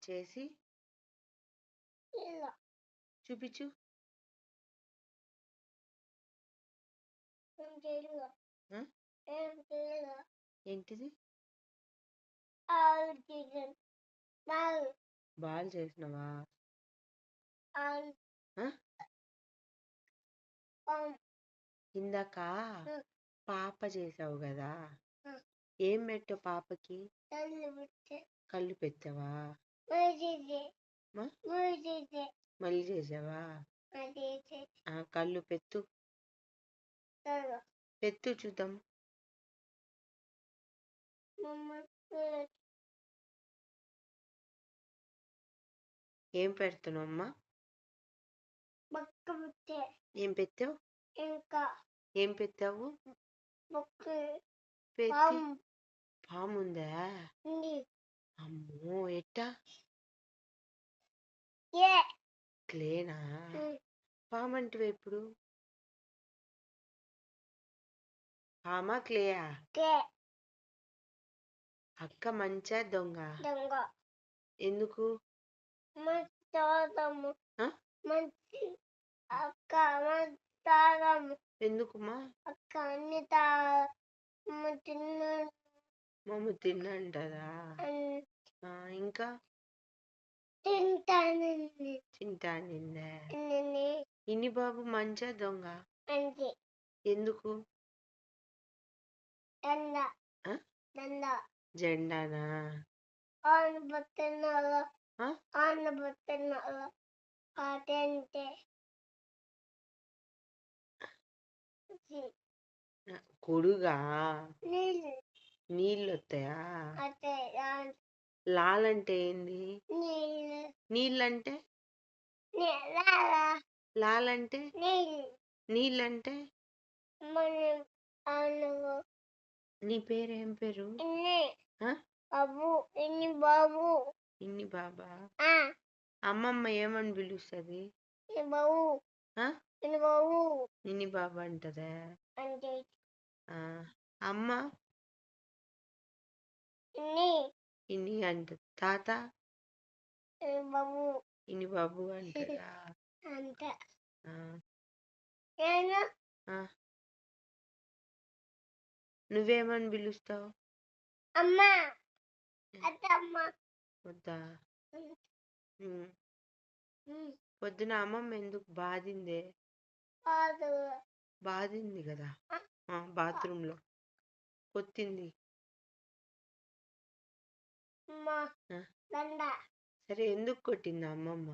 చేసి చూపించు. ఏంటిది? బాల్ చేసినవా? ఇందాక పాప చేసావు కదా, ఏం పెట్టావు పాపకి? కళ్ళు పెట్టావా? మళ్ళీ చేసావా? కళ్ళు పెట్టు పెట్టు చూద్దాం. ఏం పెడుతున్నావు అమ్మా? ఏం పెట్టావు? ఏం పెట్టావు? పెట్టి పాముందా? అమ్మో, ఎట్టా? క్లేనా? పామంటివా ఇప్పుడు? పామా క్లేయా? అక్క మంచా దొంగ? ఎందుకు? ఎందుకుమా? మమ్మ తిన్నంటదా? ఇంకా తింటానిందా? ఇన్ని బాబు మంచా దొంగ? ఎందుకు? జెండానా? కొడుగా? నీళ్ళు వస్తాయా? లాలంటే ఏంది? నీళ్ళంటే? లాలంటే? నీళ్ళంటే? నీ పేరేం పేరు? ఇన్ని బాబా? అమ్మమ్మ ఏమని పిలుస్తుంది? ఇన్ని బాబా అంటదా? అమ్మ ఇన్ని అంట. తాత ఇన్ని బాబు అంటదా? నువ్వేమని పిలుస్తావు? వద్దా? పొద్దున అమ్మమ్మ ఎందుకు బాధిందే? బాధింది కదా బాత్రూంలో, కొత్తింది. సరే, ఎందుకు కొట్టింది అమ్మమ్మ?